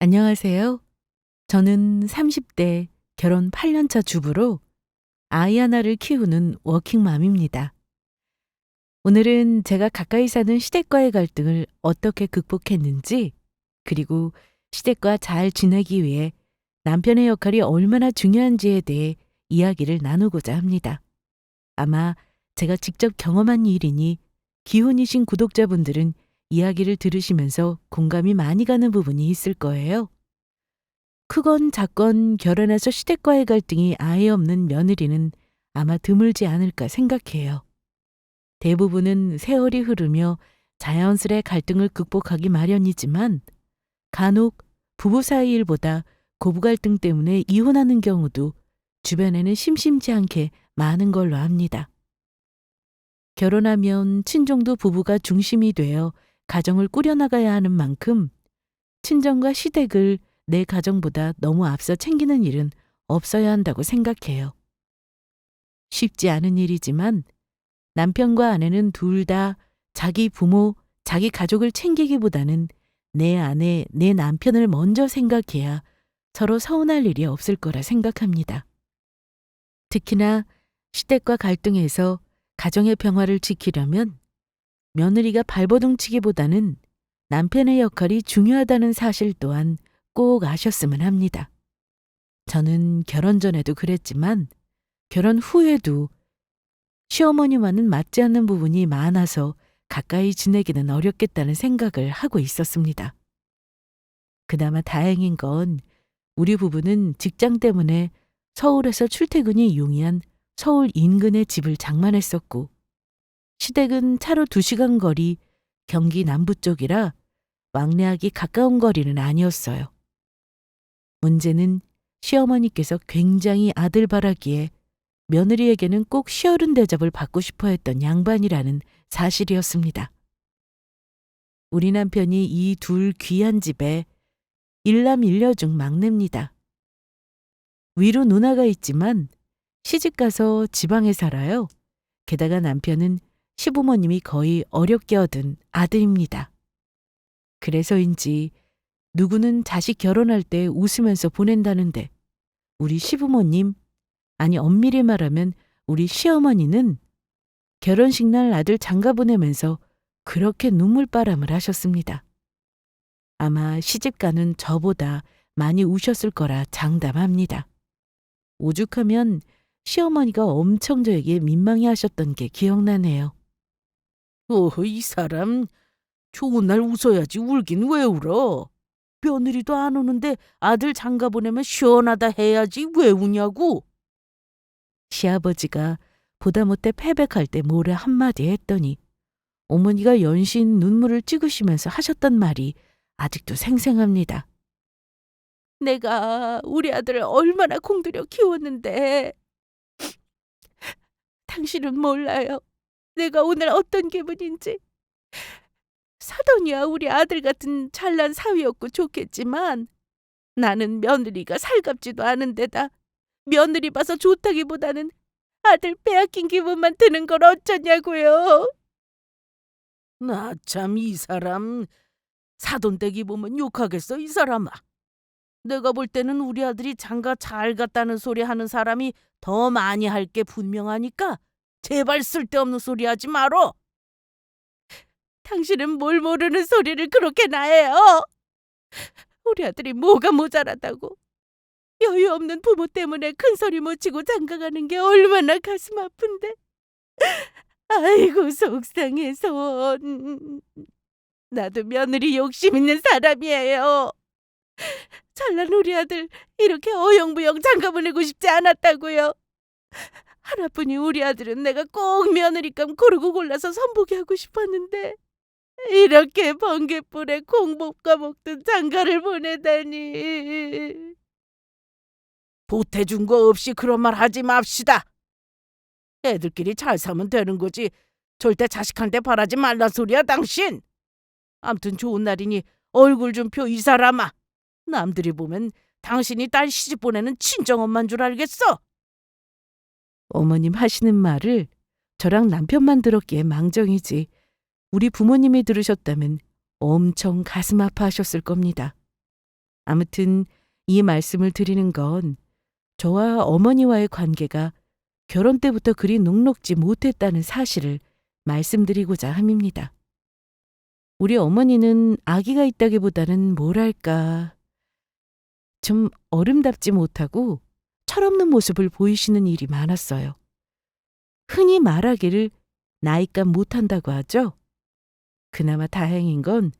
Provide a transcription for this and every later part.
안녕하세요. 저는 30대 결혼 8년차 주부로 아이 하나를 키우는 워킹맘입니다. 오늘은 제가 가까이 사는 시댁과의 갈등을 어떻게 극복했는지, 그리고 시댁과 잘 지내기 위해 남편의 역할이 얼마나 중요한지에 대해 이야기를 나누고자 합니다. 아마 제가 직접 경험한 일이니 기혼이신 구독자분들은 이야기를 들으시면서 공감이 많이 가는 부분이 있을 거예요. 크건 작건 결혼해서 시댁과의 갈등이 아예 없는 며느리는 아마 드물지 않을까 생각해요. 대부분은 세월이 흐르며 자연스레 갈등을 극복하기 마련이지만 간혹 부부 사이 일보다 고부 갈등 때문에 이혼하는 경우도 주변에는 심심치 않게 많은 걸로 압니다. 결혼하면 친정도 부부가 중심이 되어 가정을 꾸려나가야 하는 만큼 친정과 시댁을 내 가정보다 너무 앞서 챙기는 일은 없어야 한다고 생각해요. 쉽지 않은 일이지만 남편과 아내는 둘 다 자기 부모, 자기 가족을 챙기기보다는 내 아내, 내 남편을 먼저 생각해야 서로 서운할 일이 없을 거라 생각합니다. 특히나 시댁과 갈등에서 가정의 평화를 지키려면 며느리가 발버둥치기보다는 남편의 역할이 중요하다는 사실 또한 꼭 아셨으면 합니다. 저는 결혼 전에도 그랬지만 결혼 후에도 시어머니와는 맞지 않는 부분이 많아서 가까이 지내기는 어렵겠다는 생각을 하고 있었습니다. 그나마 다행인 건 우리 부부는 직장 때문에 서울에서 출퇴근이 용이한 서울 인근의 집을 장만했었고 시댁은 차로 2시간 거리 경기 남부 쪽이라 왕래하기 가까운 거리는 아니었어요. 문제는 시어머니께서 굉장히 아들바라기에 며느리에게는 꼭 시어른 대접을 받고 싶어 했던 양반이라는 사실이었습니다. 우리 남편이 이 둘 귀한 집에 일남 일녀 중 막내입니다. 위로 누나가 있지만 시집가서 지방에 살아요. 게다가 남편은 시부모님이 거의 어렵게 얻은 아들입니다. 그래서인지 누구는 자식 결혼할 때 웃으면서 보낸다는데 우리 시부모님, 아니 엄밀히 말하면 우리 시어머니는 결혼식 날 아들 장가 보내면서 그렇게 눈물바람을 하셨습니다. 아마 시집가는 저보다 많이 우셨을 거라 장담합니다. 오죽하면 시어머니가 엄청 저에게 민망해 하셨던 게 기억나네요. 이 사람 좋은 날 웃어야지 울긴 왜 울어? 며느리도 안 우는데 아들 장가 보내면 시원하다 해야지 왜 우냐고? 시아버지가 보다 못해 패백할 때 뭐래 한마디 했더니 어머니가 연신 눈물을 찍으시면서 하셨던 말이 아직도 생생합니다. 내가 우리 아들을 얼마나 공들여 키웠는데 당신은 몰라요. 내가 오늘 어떤 기분인지. 사돈이야 우리 아들 같은 잘난 사위였고 좋겠지만 나는 며느리가 살갑지도 않은 데다 며느리 봐서 좋다기보다는 아들 빼앗긴 기분만 드는 걸 어쩌냐고요. 나 참 이 사람 사돈댁이 보면 욕하겠어 이 사람아. 내가 볼 때는 우리 아들이 장가 잘 갔다는 소리 하는 사람이 더 많이 할 게 분명하니까 제발 쓸데없는 소리 하지 말어. 당신은 뭘 모르는 소리를 그렇게나 해요. 우리 아들이 뭐가 모자라다고. 여유 없는 부모 때문에 큰 소리 못 치고 장가가는 게 얼마나 가슴 아픈데. 아이고 속상해서. 나도 며느리 욕심 있는 사람이에요. 잘난 우리 아들 이렇게 어영부영 장가 보내고 싶지 않았다고요. 하나뿐인 우리 아들은 내가 꼭 며느리감 고르고 골라서 선보게 하고 싶었는데 이렇게 번갯불에 콩볶아 먹던 장가를 보내다니. 보태준 거 없이 그런 말 하지 맙시다. 애들끼리 잘 사면 되는 거지 절대 자식한테 바라지 말란 소리야 당신. 암튼 좋은 날이니 얼굴 좀 펴 이 사람아. 남들이 보면 당신이 딸 시집 보내는 친정엄마인 줄 알겠어. 어머님 하시는 말을 저랑 남편만 들었기에 망정이지 우리 부모님이 들으셨다면 엄청 가슴 아파하셨을 겁니다. 아무튼 이 말씀을 드리는 건 저와 어머니와의 관계가 결혼 때부터 그리 녹록지 못했다는 사실을 말씀드리고자 함입니다. 우리 어머니는 아기가 있다기보다는 뭐랄까, 좀 어른답지 못하고 철없는 모습을 보이시는 일이 많았어요. 흔히 말하기를 나이값 못한다고 하죠. 그나마 다행인 건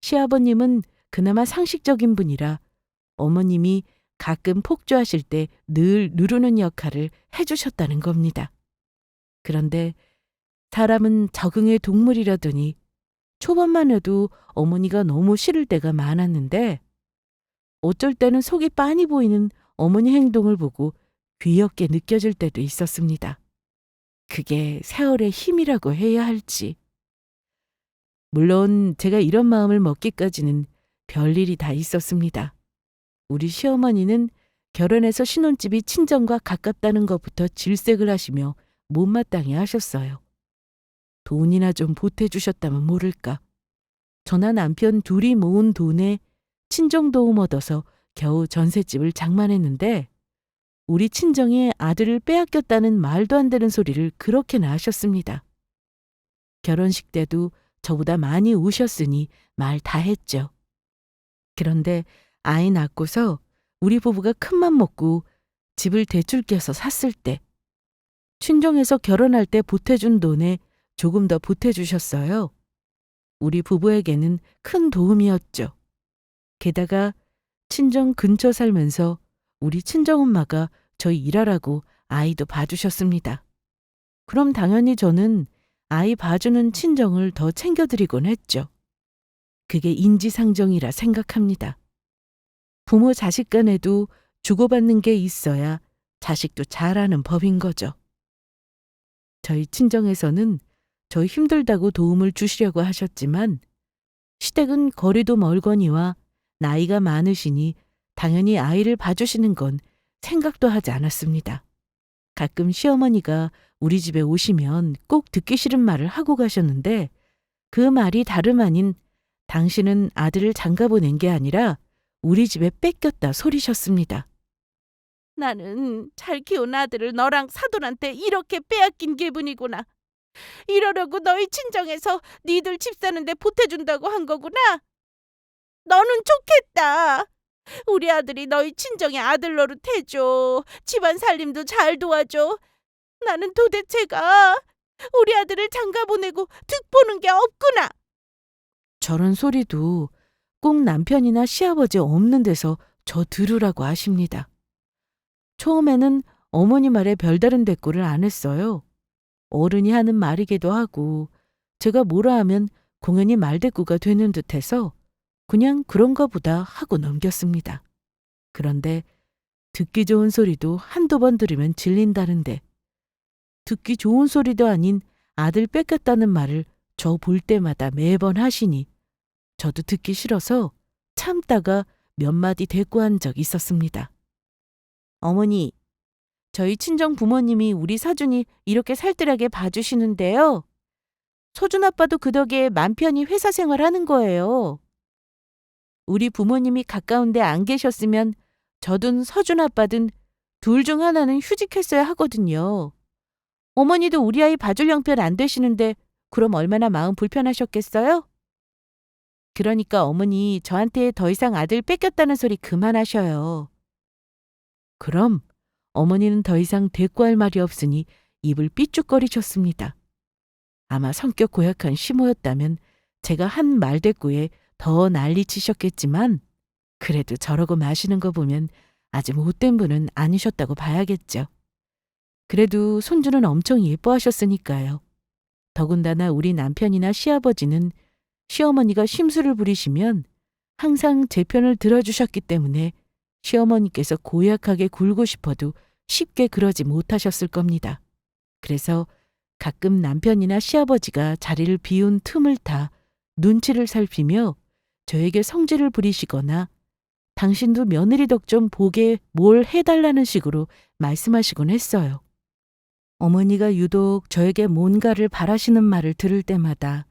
시아버님은 그나마 상식적인 분이라 어머님이 가끔 폭주하실 때 늘 누르는 역할을 해주셨다는 겁니다. 그런데 사람은 적응의 동물이라더니 초반만 해도 어머니가 너무 싫을 때가 많았는데 어쩔 때는 속이 빤히 보이는 어머니 행동을 보고 귀엽게 느껴질 때도 있었습니다. 그게 세월의 힘이라고 해야 할지. 물론 제가 이런 마음을 먹기까지는 별일이 다 있었습니다. 우리 시어머니는 결혼해서 신혼집이 친정과 가깝다는 것부터 질색을 하시며 못마땅해 하셨어요. 돈이나 좀 보태주셨다면 모를까. 저나 남편 둘이 모은 돈에 친정 도움 얻어서 겨우 전셋집을 장만했는데 우리 친정에 아들을 빼앗겼다는 말도 안 되는 소리를 그렇게나 하셨습니다. 결혼식 때도 저보다 많이 우셨으니 말 다 했죠. 그런데 아이 낳고서 우리 부부가 큰맘 먹고 집을 대출 껴서 샀을 때 친정에서 결혼할 때 보태준 돈에 조금 더 보태주셨어요. 우리 부부에게는 큰 도움이었죠. 게다가 친정 근처 살면서 우리 친정엄마가 저희 일하라고 아이도 봐주셨습니다. 그럼 당연히 저는 아이 봐주는 친정을 더 챙겨드리곤 했죠. 그게 인지상정이라 생각합니다. 부모 자식 간에도 주고받는 게 있어야 자식도 잘하는 법인 거죠. 저희 친정에서는 저 힘들다고 도움을 주시려고 하셨지만 시댁은 거리도 멀거니와 나이가 많으시니 당연히 아이를 봐주시는 건 생각도 하지 않았습니다. 가끔 시어머니가 우리 집에 오시면 꼭 듣기 싫은 말을 하고 가셨는데 그 말이 다름 아닌 당신은 아들을 장가 보낸 게 아니라 우리 집에 뺏겼다 소리셨습니다. 나는 잘 키운 아들을 너랑 사돈한테 이렇게 빼앗긴 기분이구나. 이러려고 너희 친정에서 니들 집 사는데 보태준다고 한 거구나. 너는 좋겠다. 우리 아들이 너희 친정의 아들 노릇 해줘. 집안 살림도 잘 도와줘. 나는 도대체가 우리 아들을 장가 보내고 득보는 게 없구나. 저런 소리도 꼭 남편이나 시아버지 없는 데서 저 들으라고 하십니다. 처음에는 어머니 말에 별다른 대꾸를 안 했어요. 어른이 하는 말이기도 하고 제가 뭐라 하면 공연히 말대꾸가 되는 듯해서 그냥 그런가 보다 하고 넘겼습니다. 그런데 듣기 좋은 소리도 한두 번 들으면 질린다는데 듣기 좋은 소리도 아닌 아들 뺏겼다는 말을 저 볼 때마다 매번 하시니 저도 듣기 싫어서 참다가 몇 마디 대꾸한 적 있었습니다. 어머니, 저희 친정 부모님이 우리 사준이 이렇게 살뜰하게 봐주시는데요. 서준 아빠도 그 덕에 맘 편히 회사 생활하는 거예요. 우리 부모님이 가까운데 안 계셨으면 저든 서준 아빠든 둘 중 하나는 휴직했어야 하거든요. 어머니도 우리 아이 봐줄 형편 안 되시는데 그럼 얼마나 마음 불편하셨겠어요? 그러니까 어머니 저한테 더 이상 아들 뺏겼다는 소리 그만하셔요. 그럼 어머니는 더 이상 대꾸할 말이 없으니 입을 삐죽거리셨습니다. 아마 성격 고약한 시모였다면 제가 한 말대꾸에 더 난리치셨겠지만 그래도 저러고 마시는 거 보면 아주 못된 분은 아니셨다고 봐야겠죠. 그래도 손주는 엄청 예뻐하셨으니까요. 더군다나 우리 남편이나 시아버지는 시어머니가 심술을 부리시면 항상 제 편을 들어주셨기 때문에 시어머니께서 고약하게 굴고 싶어도 쉽게 그러지 못하셨을 겁니다. 그래서 가끔 남편이나 시아버지가 자리를 비운 틈을 타 눈치를 살피며 저에게 성질을 부리시거나 당신도 며느리 덕 좀 보게 뭘 해달라는 식으로 말씀하시곤 했어요. 어머니가 유독 저에게 뭔가를 바라시는 말을 들을 때마다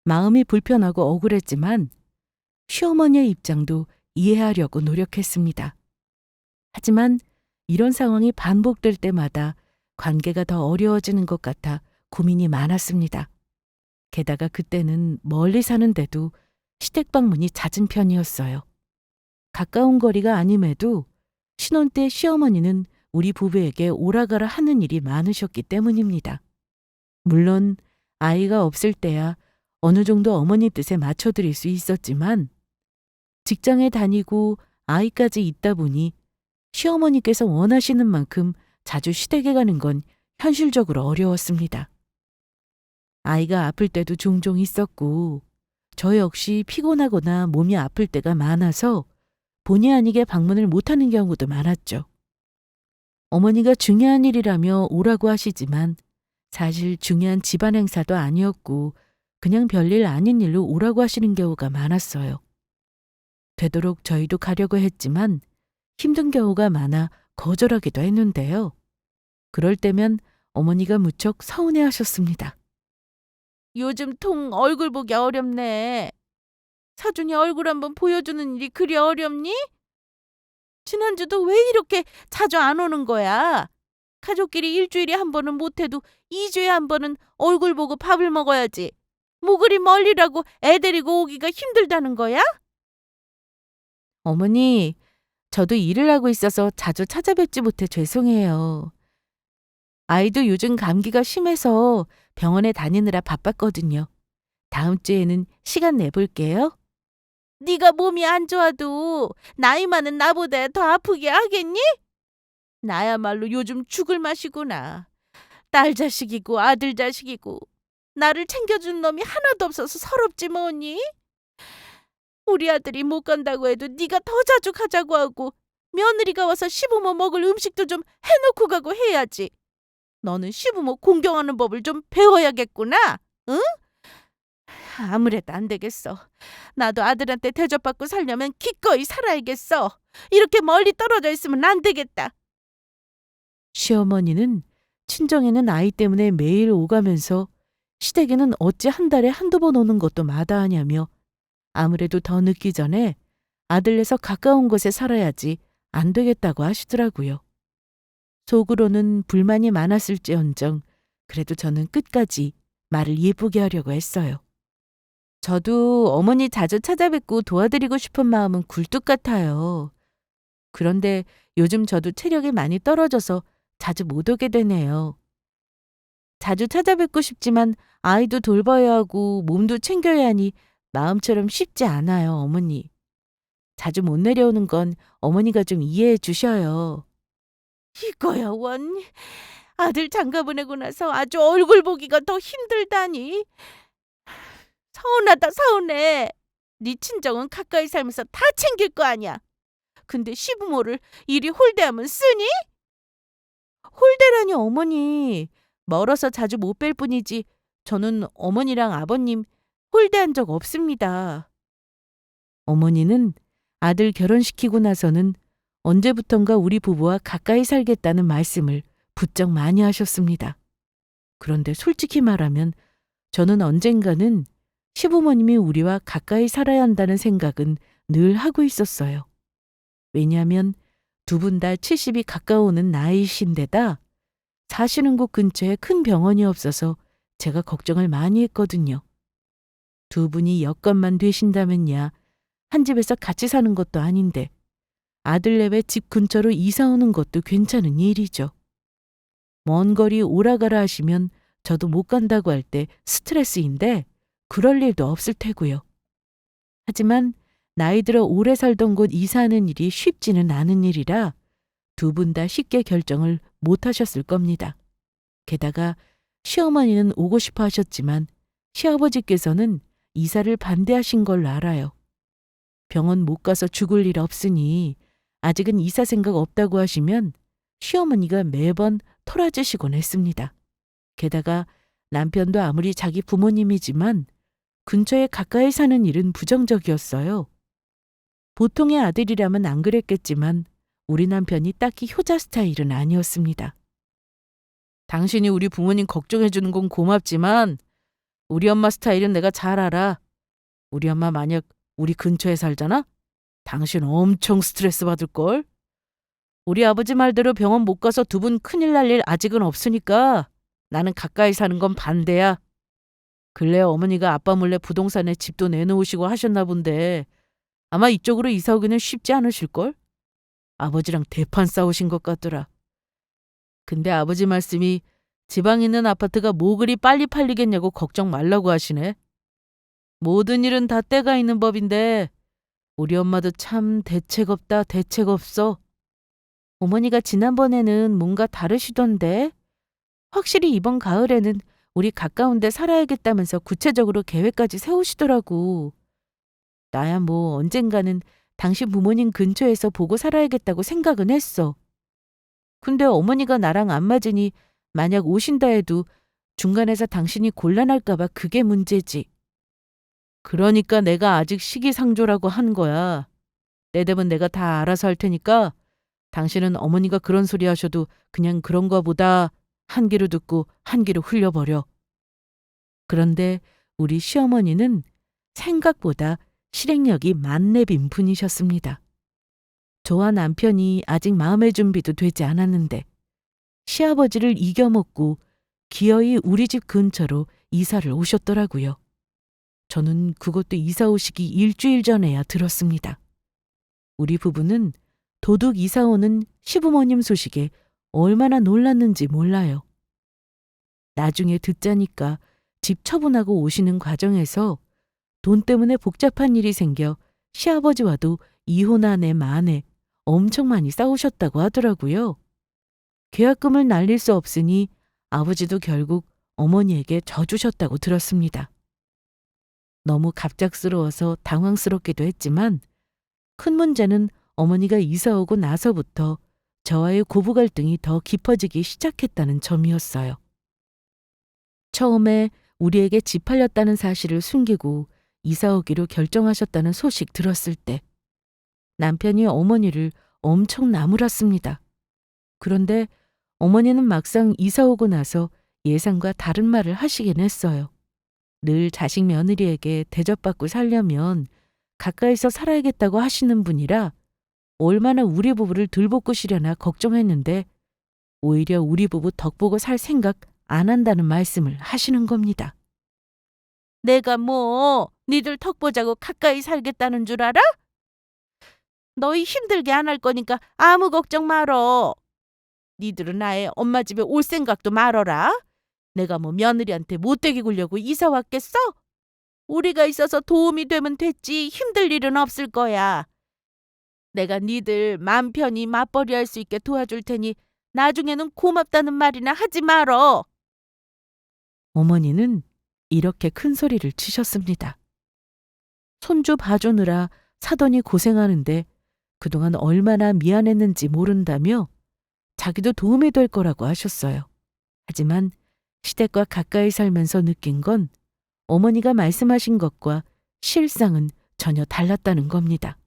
마음이 불편하고 억울했지만 시어머니의 입장도 이해하려고 노력했습니다. 하지만 이런 상황이 반복될 때마다 관계가 더 어려워지는 것 같아 고민이 많았습니다. 게다가 그때는 멀리 사는데도 시댁 방문이 잦은 편이었어요. 가까운 거리가 아님에도 신혼 때 시어머니는 우리 부부에게 오라가라 하는 일이 많으셨기 때문입니다. 물론 아이가 없을 때야 어느 정도 어머니 뜻에 맞춰드릴 수 있었지만 직장에 다니고 아이까지 있다 보니 시어머니께서 원하시는 만큼 자주 시댁에 가는 건 현실적으로 어려웠습니다. 아이가 아플 때도 종종 있었고 저 역시 피곤하거나 몸이 아플 때가 많아서 본의 아니게 방문을 못하는 경우도 많았죠. 어머니가 중요한 일이라며 오라고 하시지만 사실 중요한 집안 행사도 아니었고 그냥 별일 아닌 일로 오라고 하시는 경우가 많았어요. 되도록 저희도 가려고 했지만 힘든 경우가 많아 거절하기도 했는데요. 그럴 때면 어머니가 무척 서운해하셨습니다. 요즘 통 얼굴 보기 어렵네. 사준이 얼굴 한번 보여주는 일이 그리 어렵니? 지난주도 왜 이렇게 자주 안 오는 거야? 가족끼리 일주일에 한 번은 못해도 2주에 한 번은 얼굴 보고 밥을 먹어야지. 뭐 그리 멀리라고 애 데리고 오기가 힘들다는 거야? 어머니, 저도 일을 하고 있어서 자주 찾아뵙지 못해 죄송해요. 아이도 요즘 감기가 심해서 병원에 다니느라 바빴거든요. 다음 주에는 시간 내볼게요. 네가 몸이 안 좋아도 나이 많은 나보다 더 아프게 하겠니? 나야말로 요즘 죽을 맛이구나. 딸 자식이고 아들 자식이고 나를 챙겨준 놈이 하나도 없어서 서럽지 뭐니? 우리 아들이 못 간다고 해도 네가 더 자주 가자고 하고 며느리가 와서 시부모 먹을 음식도 좀 해놓고 가고 해야지. 너는 시부모 공경하는 법을 좀 배워야겠구나. 응? 아무래도 안 되겠어. 나도 아들한테 대접받고 살려면 기꺼이 살아야겠어. 이렇게 멀리 떨어져 있으면 안 되겠다. 시어머니는 친정에는 아이 때문에 매일 오가면서 시댁에는 어찌 한 달에 한두 번 오는 것도 마다하냐며 아무래도 더 늦기 전에 아들네서 가까운 곳에 살아야지 안 되겠다고 하시더라고요. 속으로는 불만이 많았을지언정 그래도 저는 끝까지 말을 예쁘게 하려고 했어요. 저도 어머니 자주 찾아뵙고 도와드리고 싶은 마음은 굴뚝 같아요. 그런데 요즘 저도 체력이 많이 떨어져서 자주 못 오게 되네요. 자주 찾아뵙고 싶지만 아이도 돌봐야 하고 몸도 챙겨야 하니 마음처럼 쉽지 않아요, 어머니. 자주 못 내려오는 건 어머니가 좀 이해해 주셔요. 이거야 원. 아들 장가 보내고 나서 아주 얼굴 보기가 더 힘들다니. 서운하다 서운해. 네 친정은 가까이 살면서 다 챙길 거 아니야. 근데 시부모를 이리 홀대하면 쓰니? 홀대라니 어머니. 멀어서 자주 못 뵐 뿐이지 저는 어머니랑 아버님 홀대한 적 없습니다. 어머니는 아들 결혼시키고 나서는 언제부턴가 우리 부부와 가까이 살겠다는 말씀을 부쩍 많이 하셨습니다. 그런데 솔직히 말하면 저는 언젠가는 시부모님이 우리와 가까이 살아야 한다는 생각은 늘 하고 있었어요. 왜냐하면 두 분 다 70이 가까워오는 나이이신데다 사시는 곳 근처에 큰 병원이 없어서 제가 걱정을 많이 했거든요. 두 분이 여건만 되신다면야 한 집에서 같이 사는 것도 아닌데 아들네외 집 근처로 이사 오는 것도 괜찮은 일이죠. 먼 거리 오라가라 하시면 저도 못 간다고 할 때 스트레스인데 그럴 일도 없을 테고요. 하지만 나이 들어 오래 살던 곳 이사하는 일이 쉽지는 않은 일이라 두 분 다 쉽게 결정을 못 하셨을 겁니다. 게다가 시어머니는 오고 싶어 하셨지만 시아버지께서는 이사를 반대하신 걸로 알아요. 병원 못 가서 죽을 일 없으니 아직은 이사 생각 없다고 하시면 시어머니가 매번 토라지시곤 했습니다. 게다가 남편도 아무리 자기 부모님이지만 근처에 가까이 사는 일은 부정적이었어요. 보통의 아들이라면 안 그랬겠지만 우리 남편이 딱히 효자 스타일은 아니었습니다. 당신이 우리 부모님 걱정해 주는 건 고맙지만 우리 엄마 스타일은 내가 잘 알아. 우리 엄마 만약 우리 근처에 살잖아? 당신 엄청 스트레스 받을걸? 우리 아버지 말대로 병원 못 가서 두 분 큰일 날 일 아직은 없으니까 나는 가까이 사는 건 반대야. 근래 어머니가 아빠 몰래 부동산에 집도 내놓으시고 하셨나 본데 아마 이쪽으로 이사 오기는 쉽지 않으실걸? 아버지랑 대판 싸우신 것 같더라. 근데 아버지 말씀이 지방에 있는 아파트가 뭐 그리 빨리 팔리겠냐고 걱정 말라고 하시네. 모든 일은 다 때가 있는 법인데 우리 엄마도 참 대책 없다 대책 없어. 어머니가 지난번에는 뭔가 다르시던데 확실히 이번 가을에는 우리 가까운 데 살아야겠다면서 구체적으로 계획까지 세우시더라고. 나야 뭐 언젠가는 당신 부모님 근처에서 보고 살아야겠다고 생각은 했어. 근데 어머니가 나랑 안 맞으니 만약 오신다 해도 중간에서 당신이 곤란할까봐 그게 문제지. 그러니까 내가 아직 시기상조라고 한 거야. 때 되면 내가 다 알아서 할 테니까 당신은 어머니가 그런 소리 하셔도 그냥 그런가 보다 한 귀로 듣고 한 귀로 흘려버려. 그런데 우리 시어머니는 생각보다 실행력이 만렙인 분이셨습니다. 저와 남편이 아직 마음의 준비도 되지 않았는데 시아버지를 이겨먹고 기어이 우리 집 근처로 이사를 오셨더라고요. 저는 그것도 이사 오시기 일주일 전에야 들었습니다. 우리 부부는 도둑 이사 오는 시부모님 소식에 얼마나 놀랐는지 몰라요. 나중에 듣자니까 집 처분하고 오시는 과정에서 돈 때문에 복잡한 일이 생겨 시아버지와도 이혼한 애 만에 엄청 많이 싸우셨다고 하더라고요. 계약금을 날릴 수 없으니 아버지도 결국 어머니에게 져주셨다고 들었습니다. 너무 갑작스러워서 당황스럽기도 했지만 큰 문제는 어머니가 이사 오고 나서부터 저와의 고부 갈등이 더 깊어지기 시작했다는 점이었어요. 처음에 우리에게 집 팔렸다는 사실을 숨기고 이사 오기로 결정하셨다는 소식 들었을 때 남편이 어머니를 엄청 나무랐습니다. 그런데 어머니는 막상 이사 오고 나서 예상과 다른 말을 하시긴 했어요. 늘 자식 며느리에게 대접받고 살려면 가까이서 살아야겠다고 하시는 분이라 얼마나 우리 부부를 들볶으시려나 걱정했는데 오히려 우리 부부 덕보고 살 생각 안 한다는 말씀을 하시는 겁니다. 내가 뭐 니들 턱 보자고 가까이 살겠다는 줄 알아? 너희 힘들게 안 할 거니까 아무 걱정 말어. 니들은 아예 엄마 집에 올 생각도 말어라. 내가 뭐 며느리한테 못되게 굴려고 이사 왔겠어? 우리가 있어서 도움이 되면 됐지 힘들 일은 없을 거야. 내가 니들 맘 편히 맞벌이 할 수 있게 도와줄 테니 나중에는 고맙다는 말이나 하지 말어. 어머니는 이렇게 큰 소리를 치셨습니다. 손주 봐주느라 사돈이 고생하는데 그동안 얼마나 미안했는지 모른다며 자기도 도움이 될 거라고 하셨어요. 하지만 시댁과 가까이 살면서 느낀 건 어머니가 말씀하신 것과 실상은 전혀 달랐다는 겁니다.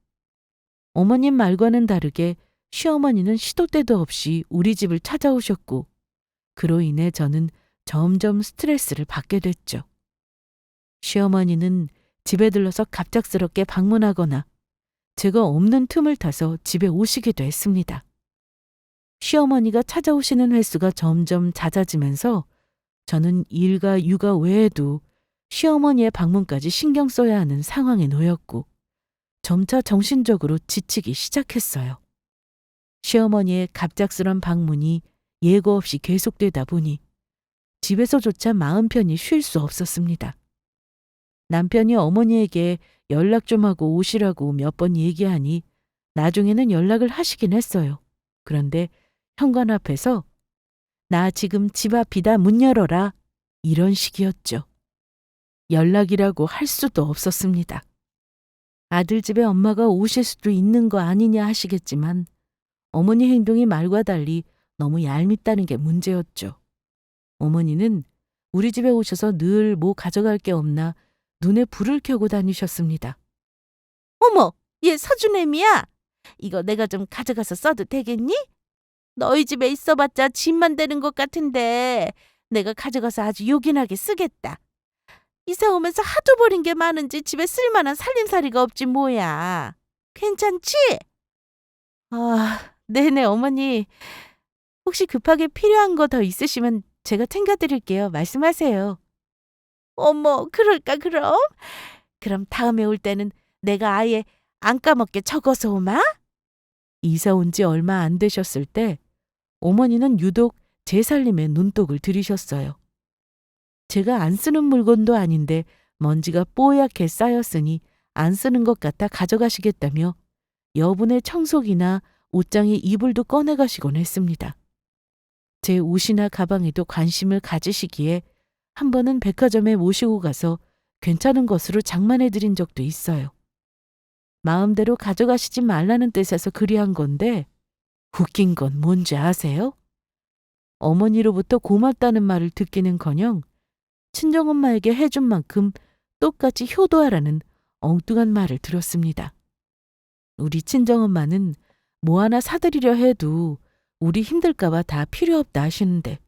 어머님 말과는 다르게 시어머니는 시도 때도 없이 우리 집을 찾아오셨고 그로 인해 저는 점점 스트레스를 받게 됐죠. 시어머니는 집에 들러서 갑작스럽게 방문하거나 제가 없는 틈을 타서 집에 오시기도 했습니다. 시어머니가 찾아오시는 횟수가 점점 잦아지면서 저는 일과 육아 외에도 시어머니의 방문까지 신경 써야 하는 상황에 놓였고 점차 정신적으로 지치기 시작했어요. 시어머니의 갑작스런 방문이 예고 없이 계속되다 보니 집에서조차 마음 편히 쉴 수 없었습니다. 남편이 어머니에게 연락 좀 하고 오시라고 몇 번 얘기하니 나중에는 연락을 하시긴 했어요. 그런데 현관 앞에서 나 지금 집 앞이다 문 열어라 이런 식이었죠. 연락이라고 할 수도 없었습니다. 아들 집에 엄마가 오실 수도 있는 거 아니냐 하시겠지만 어머니 행동이 말과 달리 너무 얄밉다는 게 문제였죠. 어머니는 우리 집에 오셔서 늘 뭐 가져갈 게 없나 눈에 불을 켜고 다니셨습니다. 어머, 얘 서준애미야. 이거 내가 좀 가져가서 써도 되겠니? 너희 집에 있어봤자 짐만 되는 것 같은데 내가 가져가서 아주 요긴하게 쓰겠다. 이사 오면서 하도 버린 게 많은지 집에 쓸만한 살림살이가 없지 뭐야. 괜찮지? 네네, 어머니. 혹시 급하게 필요한 거 더 있으시면 제가 챙겨드릴게요. 말씀하세요. 어머, 그럴까, 그럼? 그럼 다음에 올 때는 내가 아예 안 까먹게 적어서 오마? 이사 온 지 얼마 안 되셨을 때 어머니는 유독 제 살림에 눈독을 들이셨어요. 제가 안 쓰는 물건도 아닌데 먼지가 뽀얗게 쌓였으니 안 쓰는 것 같아 가져가시겠다며 여분의 청소기나 옷장의 이불도 꺼내가시곤 했습니다. 제 옷이나 가방에도 관심을 가지시기에 한 번은 백화점에 모시고 가서 괜찮은 것으로 장만해 드린 적도 있어요. 마음대로 가져가시지 말라는 뜻에서 그리한 건데 웃긴 건 뭔지 아세요? 어머니로부터 고맙다는 말을 듣기는커녕 친정엄마에게 해준 만큼 똑같이 효도하라는 엉뚱한 말을 들었습니다. 우리 친정엄마는 뭐 하나 사드리려 해도 우리 힘들까봐 다 필요 없다 하시는데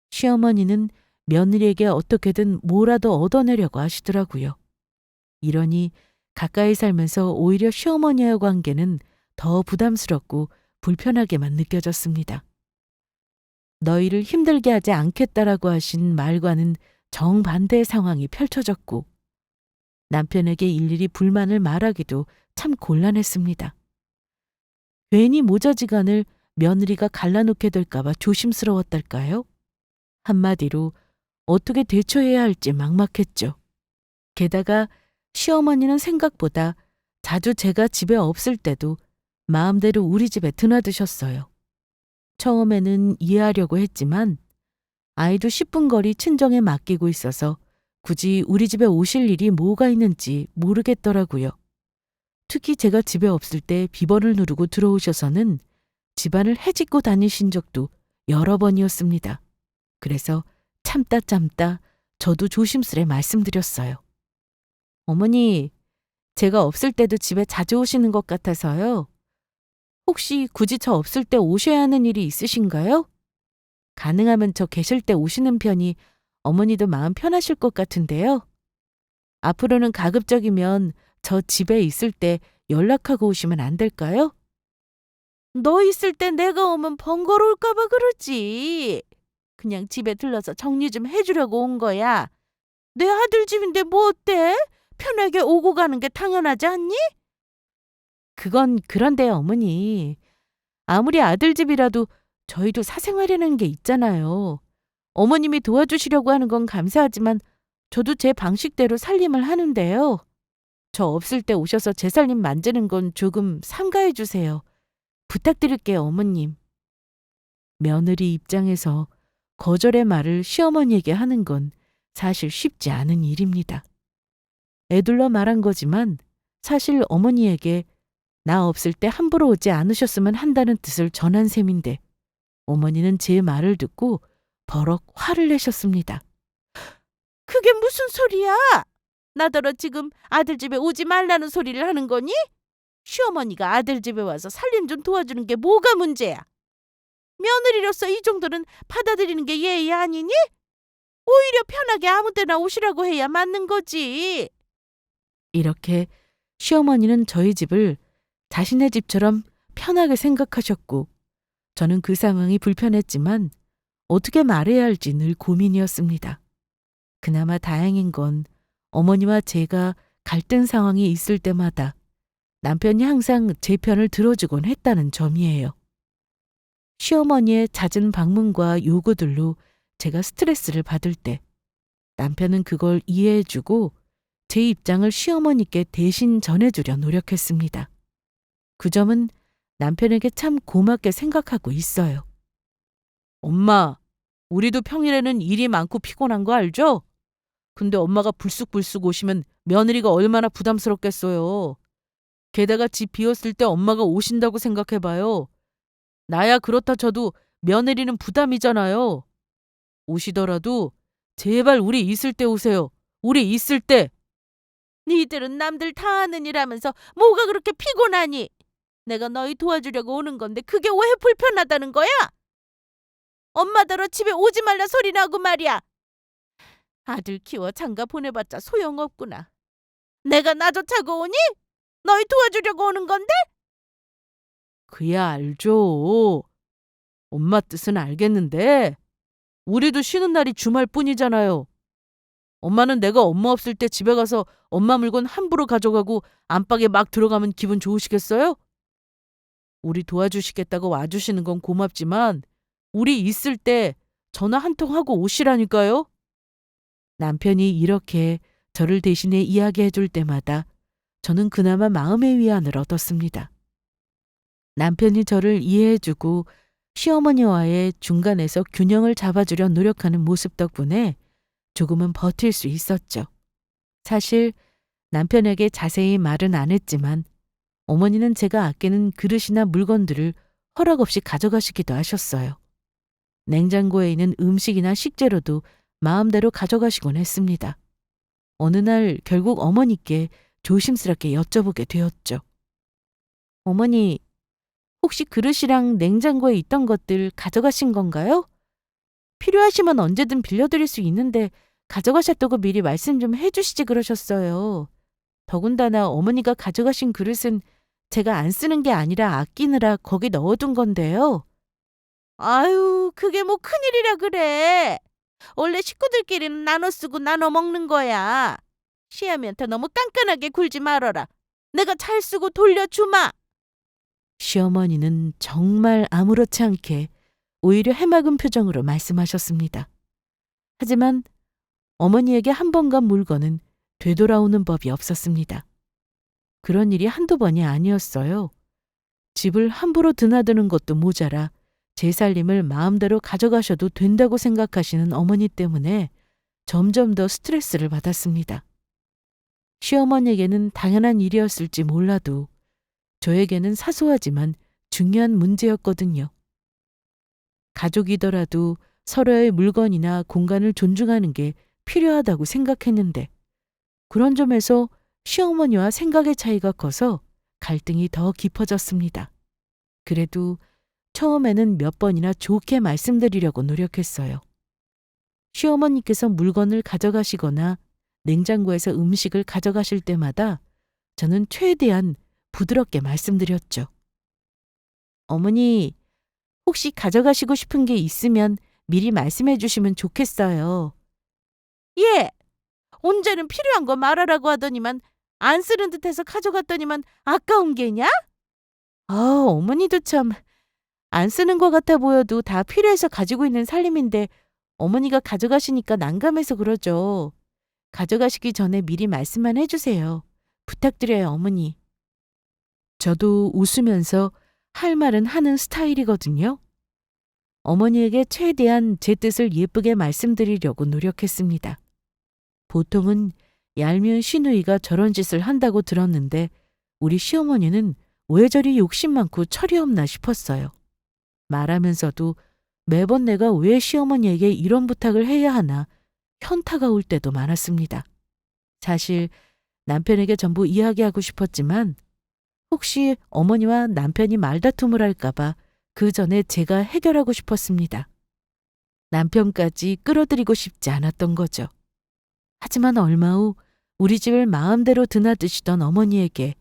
시어머니는 며느리에게 어떻게든 뭐라도 얻어내려고 하시더라고요. 이러니 가까이 살면서 오히려 시어머니와의 관계는 더 부담스럽고 불편하게만 느껴졌습니다. 너희를 힘들게 하지 않겠다라고 하신 말과는 정반대의 상황이 펼쳐졌고 남편에게 일일이 불만을 말하기도 참 곤란했습니다. 괜히 모자지간을 며느리가 갈라놓게 될까봐 조심스러웠달까요? 한마디로 어떻게 대처해야 할지 막막했죠. 게다가 시어머니는 생각보다 자주 제가 집에 없을 때도 마음대로 우리 집에 드나드셨어요. 처음에는 이해하려고 했지만 아이도 10분 거리 친정에 맡기고 있어서 굳이 우리 집에 오실 일이 뭐가 있는지 모르겠더라고요. 특히 제가 집에 없을 때 비번을 누르고 들어오셔서는 집안을 헤집고 다니신 적도 여러 번이었습니다. 그래서 참다 저도 조심스레 말씀드렸어요. 어머니, 제가 없을 때도 집에 자주 오시는 것 같아서요. 혹시 굳이 저 없을 때 오셔야 하는 일이 있으신가요? 가능하면 저 계실 때 오시는 편이 어머니도 마음 편하실 것 같은데요. 앞으로는 가급적이면 저 집에 있을 때 연락하고 오시면 안 될까요? 너 있을 때 내가 오면 번거로울까 봐 그러지. 그냥 집에 들러서 정리 좀 해주려고 온 거야. 내 아들 집인데 뭐 어때? 편하게 오고 가는 게 당연하지 않니? 그건 그런데요, 어머니. 아무리 아들 집이라도 저희도 사생활이라는 게 있잖아요. 어머님이 도와주시려고 하는 건 감사하지만 저도 제 방식대로 살림을 하는데요. 저 없을 때 오셔서 제 살림 만지는 건 조금 삼가해 주세요. 부탁드릴게요, 어머님. 며느리 입장에서 거절의 말을 시어머니에게 하는 건 사실 쉽지 않은 일입니다. 애둘러 말한 거지만 사실 어머니에게 나 없을 때 함부로 오지 않으셨으면 한다는 뜻을 전한 셈인데 어머니는 제 말을 듣고 버럭 화를 내셨습니다. 그게 무슨 소리야? 나더러 지금 아들 집에 오지 말라는 소리를 하는 거니? 시어머니가 아들 집에 와서 살림 좀 도와주는 게 뭐가 문제야? 며느리로서 이 정도는 받아들이는 게 예의 아니니? 오히려 편하게 아무 때나 오시라고 해야 맞는 거지. 이렇게 시어머니는 저희 집을 자신의 집처럼 편하게 생각하셨고 저는 그 상황이 불편했지만 어떻게 말해야 할지 늘 고민이었습니다. 그나마 다행인 건 어머니와 제가 갈등 상황이 있을 때마다 남편이 항상 제 편을 들어주곤 했다는 점이에요. 시어머니의 잦은 방문과 요구들로 제가 스트레스를 받을 때 남편은 그걸 이해해주고 제 입장을 시어머니께 대신 전해주려 노력했습니다. 그 점은 남편에게 참 고맙게 생각하고 있어요. 엄마, 우리도 평일에는 일이 많고 피곤한 거 알죠? 근데 엄마가 불쑥불쑥 오시면 며느리가 얼마나 부담스럽겠어요. 게다가 집 비었을 때 엄마가 오신다고 생각해봐요. 나야 그렇다 쳐도 며느리는 부담이잖아요. 오시더라도 제발 우리 있을 때 오세요. 우리 있을 때. 니들은 남들 다 하는 일 하면서 뭐가 그렇게 피곤하니? 내가 너희 도와주려고 오는 건데 그게 왜 불편하다는 거야? 엄마더러 집에 오지 말라 소리 나고 말이야. 아들 키워 장가 보내봤자 소용없구나. 내가 나조차고 오니? 너희 도와주려고 오는 건데? 그야 알죠. 엄마 뜻은 알겠는데 우리도 쉬는 날이 주말뿐이잖아요. 엄마는 내가 엄마 없을 때 집에 가서 엄마 물건 함부로 가져가고 안방에 막 들어가면 기분 좋으시겠어요? 우리 도와주시겠다고 와주시는 건 고맙지만 우리 있을 때 전화 한 통 하고 오시라니까요. 남편이 이렇게 저를 대신해 이야기해 줄 때마다 저는 그나마 마음의 위안을 얻었습니다. 남편이 저를 이해해주고 시어머니와의 중간에서 균형을 잡아주려 노력하는 모습 덕분에 조금은 버틸 수 있었죠. 사실 남편에게 자세히 말은 안 했지만 어머니는 제가 아끼는 그릇이나 물건들을 허락 없이 가져가시기도 하셨어요. 냉장고에 있는 음식이나 식재료도 마음대로 가져가시곤 했습니다. 어느 날 결국 어머니께 조심스럽게 여쭤보게 되었죠. 어머니, 혹시 그릇이랑 냉장고에 있던 것들 가져가신 건가요? 필요하시면 언제든 빌려드릴 수 있는데 가져가셨다고 미리 말씀 좀 해주시지 그러셨어요. 더군다나 어머니가 가져가신 그릇은 제가 안 쓰는 게 아니라 아끼느라 거기 넣어둔 건데요. 아유, 그게 뭐 큰일이라 그래. 원래 식구들끼리는 나눠 쓰고 나눠 먹는 거야. 시아미한테 너무 깐깐하게 굴지 말어라. 내가 잘 쓰고 돌려주마. 시어머니는 정말 아무렇지 않게 오히려 해맑은 표정으로 말씀하셨습니다. 하지만 어머니에게 한 번 간 물건은 되돌아오는 법이 없었습니다. 그런 일이 한두 번이 아니었어요. 집을 함부로 드나드는 것도 모자라 제 살림을 마음대로 가져가셔도 된다고 생각하시는 어머니 때문에 점점 더 스트레스를 받았습니다. 시어머니에게는 당연한 일이었을지 몰라도 저에게는 사소하지만 중요한 문제였거든요. 가족이더라도 서로의 물건이나 공간을 존중하는 게 필요하다고 생각했는데 그런 점에서 시어머니와 생각의 차이가 커서 갈등이 더 깊어졌습니다. 그래도 처음에는 몇 번이나 좋게 말씀드리려고 노력했어요. 시어머니께서 물건을 가져가시거나 냉장고에서 음식을 가져가실 때마다 저는 최대한 부드럽게 말씀드렸죠. 어머니, 혹시 가져가시고 싶은 게 있으면 미리 말씀해 주시면 좋겠어요. 예, 언제는 필요한 거 말하라고 하더니만 안 쓰는 듯해서 가져갔더니만 아까운 게냐? 어머니도 참 안 쓰는 것 같아 보여도 다 필요해서 가지고 있는 살림인데 어머니가 가져가시니까 난감해서 그러죠. 가져가시기 전에 미리 말씀만 해주세요. 부탁드려요, 어머니. 저도 웃으면서 할 말은 하는 스타일이거든요. 어머니에게 최대한 제 뜻을 예쁘게 말씀드리려고 노력했습니다. 보통은 얄미운 시누이가 저런 짓을 한다고 들었는데 우리 시어머니는 왜 저리 욕심 많고 철이 없나 싶었어요. 말하면서도 매번 내가 왜 시어머니에게 이런 부탁을 해야 하나 현타가 올 때도 많았습니다. 사실 남편에게 전부 이야기하고 싶었지만 혹시 어머니와 남편이 말다툼을 할까봐 그 전에 제가 해결하고 싶었습니다. 남편까지 끌어들이고 싶지 않았던 거죠. 하지만 얼마 후 우리 집을 마음대로 드나드시던 어머니에게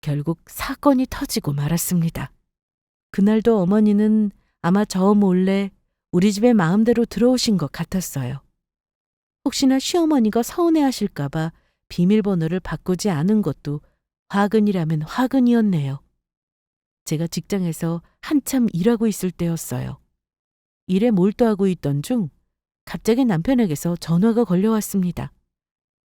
결국 사건이 터지고 말았습니다. 그날도 어머니는 아마 저 몰래 우리 집에 마음대로 들어오신 것 같았어요. 혹시나 시어머니가 서운해하실까봐 비밀번호를 바꾸지 않은 것도 화근이라면 화근이었네요. 제가 직장에서 한참 일하고 있을 때였어요. 일에 몰두하고 있던 중 갑자기 남편에게서 전화가 걸려왔습니다.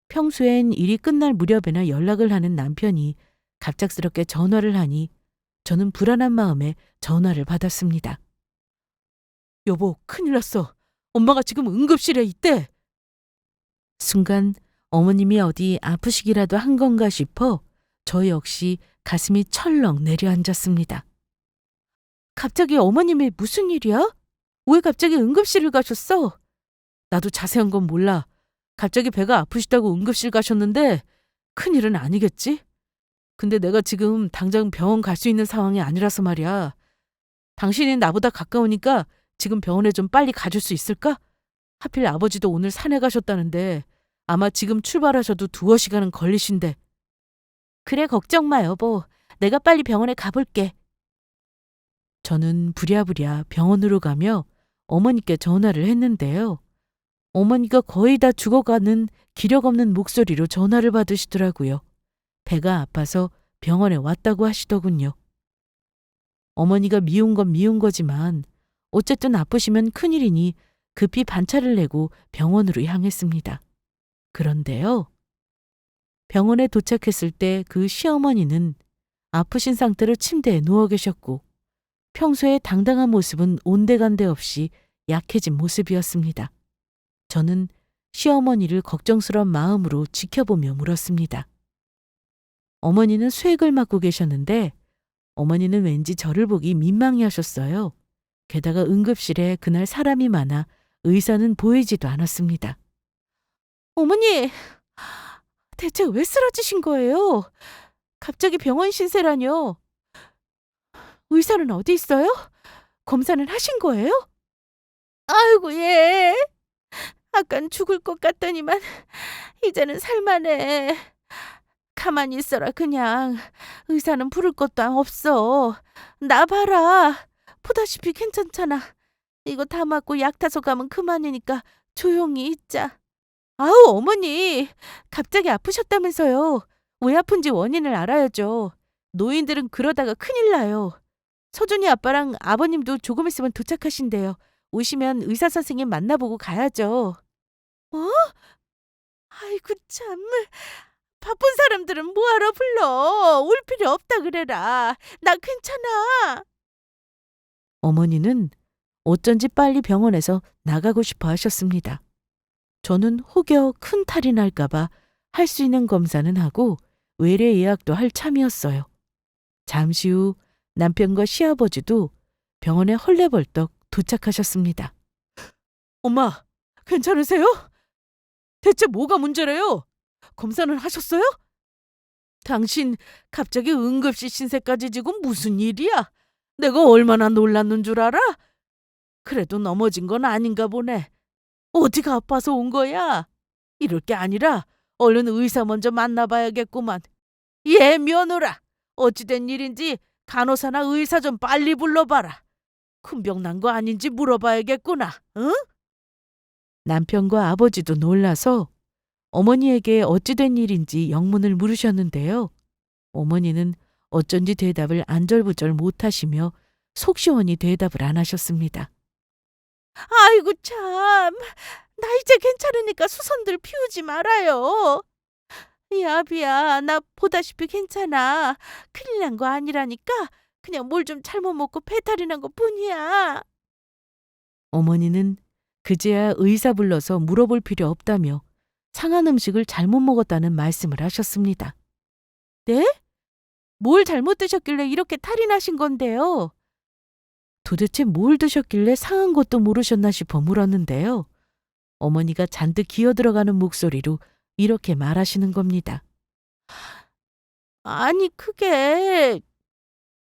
평소엔 일이 끝날 무렵에나 연락을 하는 남편이 갑작스럽게 전화를 하니 저는 불안한 마음에 전화를 받았습니다. 여보, 큰일 났어. 엄마가 지금 응급실에 있대. 순간 어머님이 어디 아프시기라도 한 건가 싶어 저 역시 가슴이 철렁 내려앉았습니다. 갑자기 어머님이 무슨 일이야? 왜 갑자기 응급실을 가셨어? 나도 자세한 건 몰라. 갑자기 배가 아프시다고 응급실 가셨는데 큰일은 아니겠지? 근데 내가 지금 당장 병원 갈 수 있는 상황이 아니라서 말이야. 당신이 나보다 가까우니까 지금 병원에 좀 빨리 가줄 수 있을까? 하필 아버지도 오늘 산에 가셨다는데 아마 지금 출발하셔도 두어 시간은 걸리신대. 그래, 걱정 마, 여보. 내가 빨리 병원에 가볼게. 저는 부랴부랴 병원으로 가며 어머니께 전화를 했는데요. 어머니가 거의 다 죽어가는 기력 없는 목소리로 전화를 받으시더라고요. 배가 아파서 병원에 왔다고 하시더군요. 어머니가 미운 건 미운 거지만 어쨌든 아프시면 큰일이니 급히 반차를 내고 병원으로 향했습니다. 그런데요. 병원에 도착했을 때 그 시어머니는 아프신 상태로 침대에 누워 계셨고 평소에 당당한 모습은 온데간데 없이 약해진 모습이었습니다. 저는 시어머니를 걱정스러운 마음으로 지켜보며 물었습니다. 어머니는 수액을 맞고 계셨는데 어머니는 왠지 저를 보기 민망해 하셨어요. 게다가 응급실에 그날 사람이 많아 의사는 보이지도 않았습니다. 어머니, 대체 왜 쓰러지신 거예요? 갑자기 병원 신세라뇨? 의사는 어디 있어요? 검사는 하신 거예요? 아이고, 예. 아깐 죽을 것 같더니만 이제는 살만해. 가만히 있어라 그냥. 의사는 부를 것도 없어. 나 봐라. 보다시피 괜찮잖아. 이거 다 맞고 약 타서 가면 그만이니까 조용히 있자. 아우, 어머니. 갑자기 아프셨다면서요. 왜 아픈지 원인을 알아야죠. 노인들은 그러다가 큰일 나요. 서준이 아빠랑 아버님도 조금 있으면 도착하신대요. 오시면 의사 선생님 만나보고 가야죠. 어? 아이고 참. 바쁜 사람들은 뭐하러 불러. 올 필요 없다 그래라. 나 괜찮아. 어머니는 어쩐지 빨리 병원에서 나가고 싶어 하셨습니다. 저는 혹여 큰 탈이 날까봐 할 수 있는 검사는 하고 외래 예약도 할 참이었어요. 잠시 후 남편과 시아버지도 병원에 헐레벌떡 도착하셨습니다. 엄마, 괜찮으세요? 대체 뭐가 문제래요? 검사는 하셨어요? 당신 갑자기 응급실 신세까지 지고 무슨 일이야? 내가 얼마나 놀랐는 줄 알아? 그래도 넘어진 건 아닌가 보네. 어디가 아파서 온 거야? 이럴 게 아니라 얼른 의사 먼저 만나봐야겠구만. 예, 며느라. 어찌된 일인지 간호사나 의사 좀 빨리 불러봐라. 큰 병 난 거 아닌지 물어봐야겠구나. 응? 남편과 아버지도 놀라서 어머니에게 어찌된 일인지 영문을 물으셨는데요. 어머니는 어쩐지 대답을 안절부절 못하시며 속 시원히 대답을 안 하셨습니다. 아이고 참. 나 이제 괜찮으니까 수선들 피우지 말아요. 야비야, 나 보다시피 괜찮아. 큰일 난 거 아니라니까. 그냥 뭘 좀 잘못 먹고 배탈이 난 것 뿐이야. 어머니는 그제야 의사 불러서 물어볼 필요 없다며 상한 음식을 잘못 먹었다는 말씀을 하셨습니다. 네? 뭘 잘못 드셨길래 이렇게 탈이 나신 건데요? 도대체 뭘 드셨길래 상한 것도 모르셨나 싶어 물었는데요. 어머니가 잔뜩 기어들어가는 목소리로 이렇게 말하시는 겁니다. 아니 그게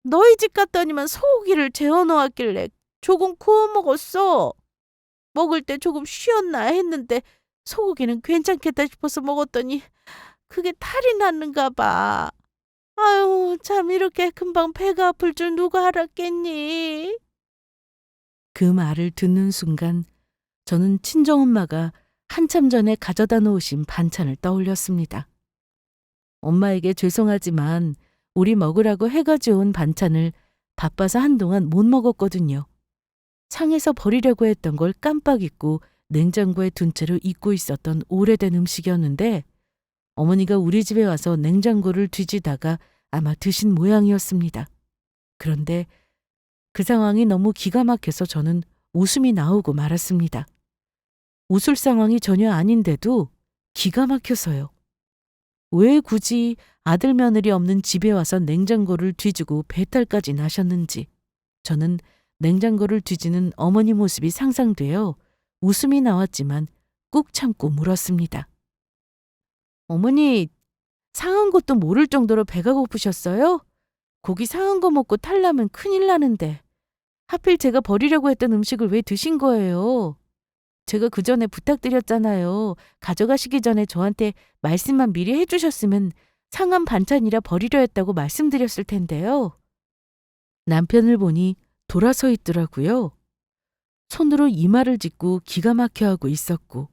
너희 집 갔더니만 소고기를 재워놓았길래 조금 구워 먹었어. 먹을 때 조금 쉬었나 했는데 소고기는 괜찮겠다 싶어서 먹었더니 그게 탈이 났는가 봐. 아유 참, 이렇게 금방 배가 아플 줄 누가 알았겠니? 그 말을 듣는 순간 저는 친정엄마가 한참 전에 가져다 놓으신 반찬을 떠올렸습니다. 엄마에게 죄송하지만 우리 먹으라고 해가지고 온 반찬을 바빠서 한동안 못 먹었거든요. 창에서 버리려고 했던 걸 깜빡 잊고 냉장고에 둔 채로 잊고 있었던 오래된 음식이었는데 어머니가 우리 집에 와서 냉장고를 뒤지다가 아마 드신 모양이었습니다. 그런데 그 상황이 너무 기가 막혀서 저는 웃음이 나오고 말았습니다. 웃을 상황이 전혀 아닌데도 기가 막혀서요. 왜 굳이 아들 며느리 없는 집에 와서 냉장고를 뒤지고 배탈까지 나셨는지 저는 냉장고를 뒤지는 어머니 모습이 상상되어 웃음이 나왔지만 꾹 참고 물었습니다. 어머니, 상한 것도 모를 정도로 배가 고프셨어요? 고기 상한 거 먹고 탈나면 큰일 나는데 하필 제가 버리려고 했던 음식을 왜 드신 거예요? 제가 그 전에 부탁드렸잖아요. 가져가시기 전에 저한테 말씀만 미리 해주셨으면 상한 반찬이라 버리려 했다고 말씀드렸을 텐데요. 남편을 보니 돌아서 있더라고요. 손으로 이마를 짚고 기가 막혀하고 있었고,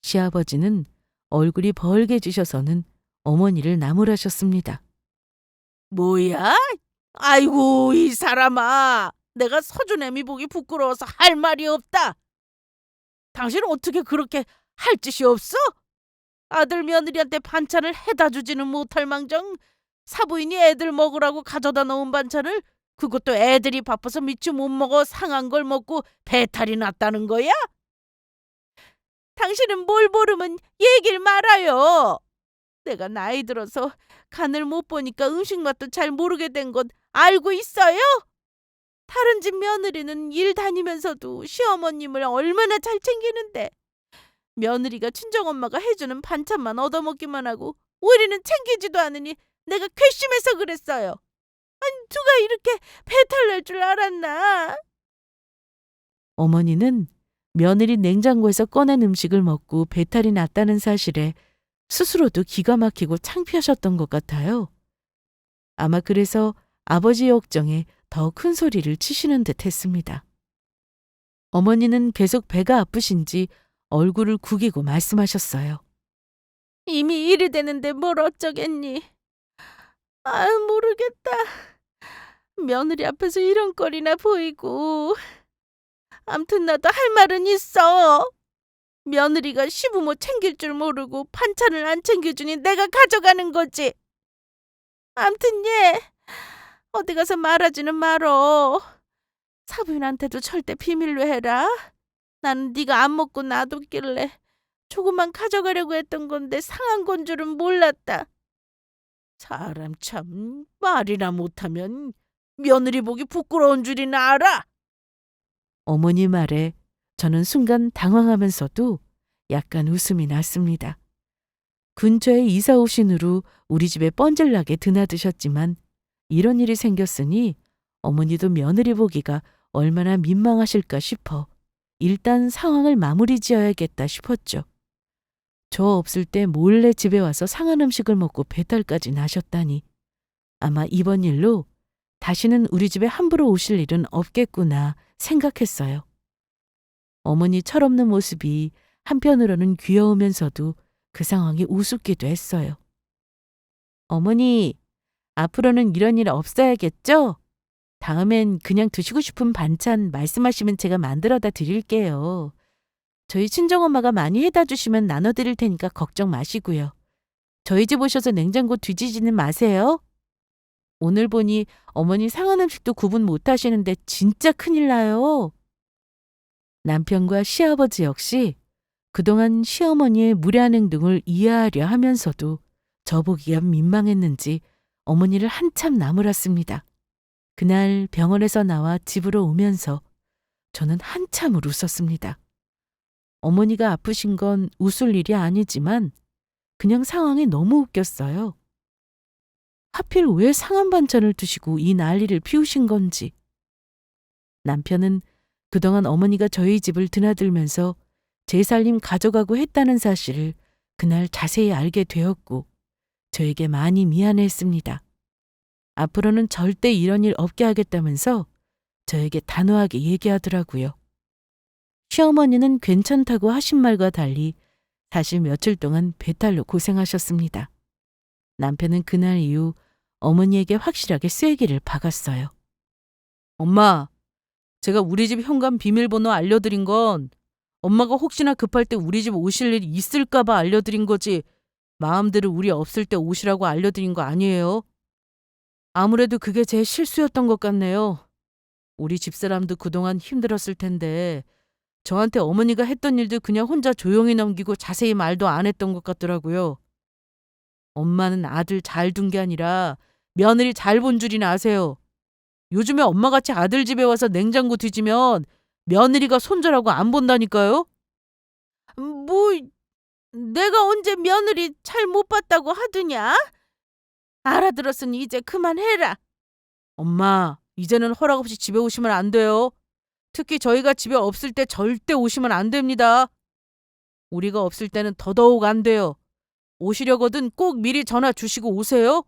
시아버지는 얼굴이 벌개지셔서는 어머니를 나무라셨습니다. 뭐야? 아이고, 이 사람아. 내가 서준애미 보기 부끄러워서 할 말이 없다. 당신은 어떻게 그렇게 할 짓이 없어? 아들 며느리한테 반찬을 해다 주지는 못할 망정 사부인이 애들 먹으라고 가져다 놓은 반찬을 그것도 애들이 바빠서 미처 못 먹어 상한 걸 먹고 배탈이 났다는 거야? 당신은 뭘 모르면 얘길 말아요. 내가 나이 들어서 간을 못 보니까 음식 맛도 잘 모르게 된 건 알고 있어요? 다른 집 며느리는 일 다니면서도 시어머님을 얼마나 잘 챙기는데 며느리가 친정엄마가 해주는 반찬만 얻어먹기만 하고 우리는 챙기지도 않으니 내가 괘씸해서 그랬어요. 아니, 누가 이렇게 배탈 날 줄 알았나? 어머니는 며느리 냉장고에서 꺼낸 음식을 먹고 배탈이 났다는 사실에 스스로도 기가 막히고 창피하셨던 것 같아요. 아마 그래서 아버지의 걱정에 더 큰 소리를 치시는 듯 했습니다. 어머니는 계속 배가 아프신지 얼굴을 구기고 말씀하셨어요. 이미 일이 되는데 뭘 어쩌겠니? 아유, 모르겠다. 며느리 앞에서 이런 꼴이나 보이고. 암튼 나도 할 말은 있어. 며느리가 시부모 챙길 줄 모르고 반찬을 안 챙겨주니 내가 가져가는 거지. 암튼 얘 어디 가서 말하지는 말어. 사부인한테도 절대 비밀로 해라. 나는 네가 안 먹고 놔뒀길래 조금만 가져가려고 했던 건데 상한 건 줄은 몰랐다. 사람 참 말이나 못하면 며느리 보기 부끄러운 줄이나 알아. 어머니 말에 저는 순간 당황하면서도 약간 웃음이 났습니다. 근처에 이사 오신 후로 우리 집에 뻔질나게 드나드셨지만 이런 일이 생겼으니 어머니도 며느리 보기가 얼마나 민망하실까 싶어 일단 상황을 마무리 지어야겠다 싶었죠. 저 없을 때 몰래 집에 와서 상한 음식을 먹고 배탈까지 나셨다니 아마 이번 일로 다시는 우리 집에 함부로 오실 일은 없겠구나 생각했어요. 어머니 철없는 모습이 한편으로는 귀여우면서도 그 상황이 우습기도 했어요. 어머니, 앞으로는 이런 일 없어야겠죠? 다음엔 그냥 드시고 싶은 반찬 말씀하시면 제가 만들어다 드릴게요. 저희 친정엄마가 많이 해다 주시면 나눠드릴 테니까 걱정 마시고요. 저희 집 오셔서 냉장고 뒤지지는 마세요. 오늘 보니 어머니 상한 음식도 구분 못 하시는데 진짜 큰일 나요. 남편과 시아버지 역시 그동안 시어머니의 무례한 행동을 이해하려 하면서도 저보기가 민망했는지 어머니를 한참 나무랐습니다. 그날 병원에서 나와 집으로 오면서 저는 한참을 웃었습니다. 어머니가 아프신 건 웃을 일이 아니지만 그냥 상황이 너무 웃겼어요. 하필 왜 상한 반찬을 드시고 이 난리를 피우신 건지. 남편은 그동안 어머니가 저희 집을 드나들면서 제 살림 가져가고 했다는 사실을 그날 자세히 알게 되었고 저에게 많이 미안해했습니다. 앞으로는 절대 이런 일 없게 하겠다면서 저에게 단호하게 얘기하더라고요. 시어머니는 괜찮다고 하신 말과 달리 사실 며칠 동안 배탈로 고생하셨습니다. 남편은 그날 이후 어머니에게 확실하게 쐐기를 박았어요. 엄마, 제가 우리 집 현관 비밀번호 알려드린 건 엄마가 혹시나 급할 때 우리 집 오실 일이 있을까 봐 알려드린 거지 마음대로 우리 없을 때 오시라고 알려드린 거 아니에요. 아무래도 그게 제 실수였던 것 같네요. 우리 집사람도 그동안 힘들었을 텐데 저한테 어머니가 했던 일도 그냥 혼자 조용히 넘기고 자세히 말도 안 했던 것 같더라고요. 엄마는 아들 잘 둔 게 아니라 며느리 잘 본 줄이나 아세요. 요즘에 엄마같이 아들 집에 와서 냉장고 뒤지면 며느리가 손절하고 안 본다니까요. 뭐 내가 언제 며느리 잘 못 봤다고 하더냐? 알아들었으니 이제 그만해라. 엄마, 이제는 허락 없이 집에 오시면 안 돼요. 특히 저희가 집에 없을 때 절대 오시면 안 됩니다. 우리가 없을 때는 더더욱 안 돼요. 오시려거든 꼭 미리 전화 주시고 오세요.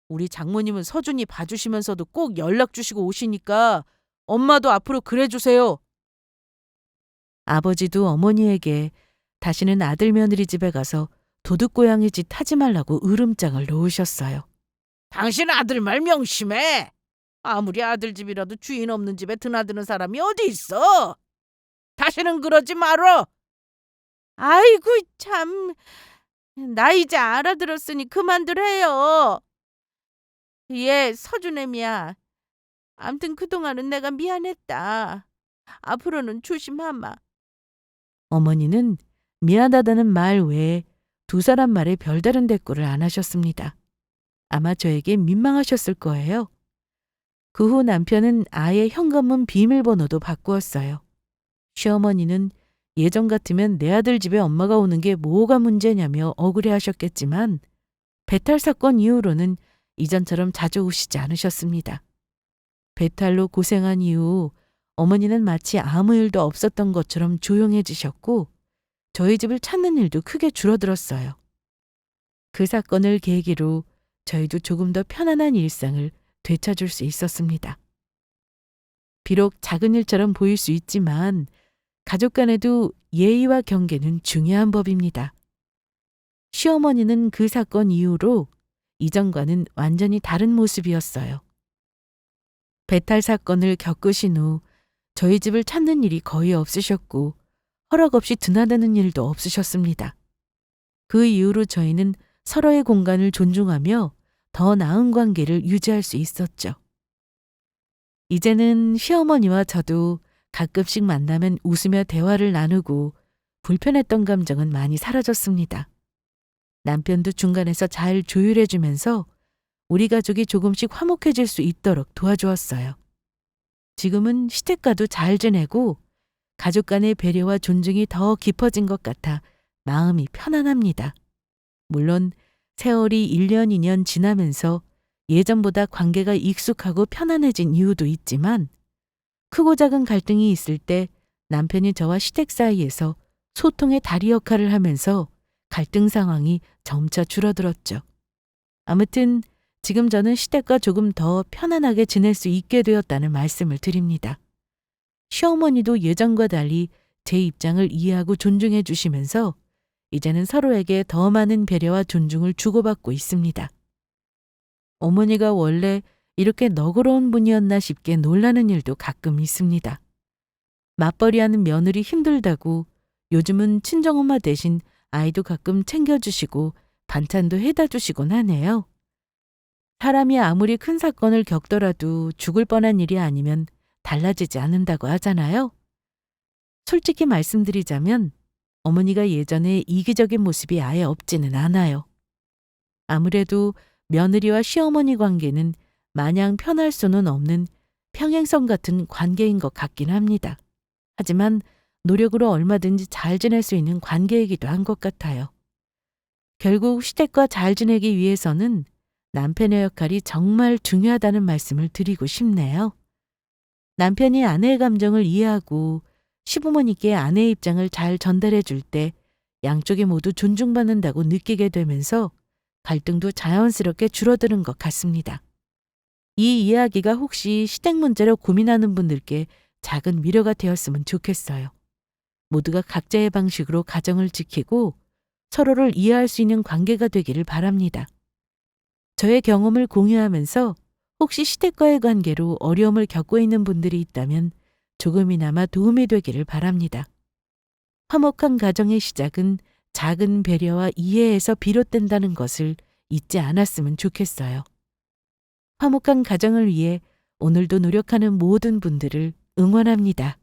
우리 장모님은 서준이 봐주시면서도 꼭 연락 주시고 오시니까 엄마도 앞으로 그래 주세요. 아버지도 어머니에게 다시는 아들 며느리 집에 가서 도둑고양이 짓 하지 말라고 으름장을 놓으셨어요. 당신 아들 말 명심해. 아무리 아들 집이라도 주인 없는 집에 드나드는 사람이 어디 있어. 다시는 그러지 말어. 아이고 참, 나 이제 알아들었으니 그만들 해요. 얘 서준애미야. 암튼 그동안은 내가 미안했다. 앞으로는 조심하마. 어머니는 미안하다는 말 외에 두 사람 말에 별다른 대꾸를 안 하셨습니다. 아마 저에게 민망하셨을 거예요. 그 후 남편은 아예 현관문 비밀번호도 바꾸었어요. 시어머니는 예전 같으면 내 아들 집에 엄마가 오는 게 뭐가 문제냐며 억울해하셨겠지만 배탈 사건 이후로는 이전처럼 자주 오시지 않으셨습니다. 배탈로 고생한 이후 어머니는 마치 아무 일도 없었던 것처럼 조용해지셨고 저희 집을 찾는 일도 크게 줄어들었어요. 그 사건을 계기로 저희도 조금 더 편안한 일상을 되찾을 수 있었습니다. 비록 작은 일처럼 보일 수 있지만 가족 간에도 예의와 경계는 중요한 법입니다. 시어머니는 그 사건 이후로 이전과는 완전히 다른 모습이었어요. 배탈 사건을 겪으신 후 저희 집을 찾는 일이 거의 없으셨고 허락 없이 드나드는 일도 없으셨습니다. 그 이후로 저희는 서로의 공간을 존중하며 더 나은 관계를 유지할 수 있었죠. 이제는 시어머니와 저도 가끔씩 만나면 웃으며 대화를 나누고 불편했던 감정은 많이 사라졌습니다. 남편도 중간에서 잘 조율해주면서 우리 가족이 조금씩 화목해질 수 있도록 도와주었어요. 지금은 시댁과도 잘 지내고 가족 간의 배려와 존중이 더 깊어진 것 같아 마음이 편안합니다. 물론 세월이 1년, 2년 지나면서 예전보다 관계가 익숙하고 편안해진 이유도 있지만 크고 작은 갈등이 있을 때 남편이 저와 시댁 사이에서 소통의 다리 역할을 하면서 갈등 상황이 점차 줄어들었죠. 아무튼 지금 저는 시댁과 조금 더 편안하게 지낼 수 있게 되었다는 말씀을 드립니다. 시어머니도 예전과 달리 제 입장을 이해하고 존중해 주시면서 이제는 서로에게 더 많은 배려와 존중을 주고받고 있습니다. 어머니가 원래 이렇게 너그러운 분이었나 싶게 놀라는 일도 가끔 있습니다. 맞벌이하는 며느리 힘들다고 요즘은 친정엄마 대신 아이도 가끔 챙겨주시고 반찬도 해다 주시곤 하네요. 사람이 아무리 큰 사건을 겪더라도 죽을 뻔한 일이 아니면 달라지지 않는다고 하잖아요. 솔직히 말씀드리자면 어머니가 예전에 이기적인 모습이 아예 없지는 않아요. 아무래도 며느리와 시어머니 관계는 마냥 편할 수는 없는 평행선 같은 관계인 것 같긴 합니다. 하지만 노력으로 얼마든지 잘 지낼 수 있는 관계이기도 한 것 같아요. 결국 시댁과 잘 지내기 위해서는 남편의 역할이 정말 중요하다는 말씀을 드리고 싶네요. 남편이 아내의 감정을 이해하고 시부모님께 아내의 입장을 잘 전달해 줄 때 양쪽이 모두 존중받는다고 느끼게 되면서 갈등도 자연스럽게 줄어드는 것 같습니다. 이 이야기가 혹시 시댁 문제로 고민하는 분들께 작은 위로가 되었으면 좋겠어요. 모두가 각자의 방식으로 가정을 지키고 서로를 이해할 수 있는 관계가 되기를 바랍니다. 저의 경험을 공유하면서 혹시 시댁과의 관계로 어려움을 겪고 있는 분들이 있다면 조금이나마 도움이 되기를 바랍니다. 화목한 가정의 시작은 작은 배려와 이해에서 비롯된다는 것을 잊지 않았으면 좋겠어요. 화목한 가정을 위해 오늘도 노력하는 모든 분들을 응원합니다.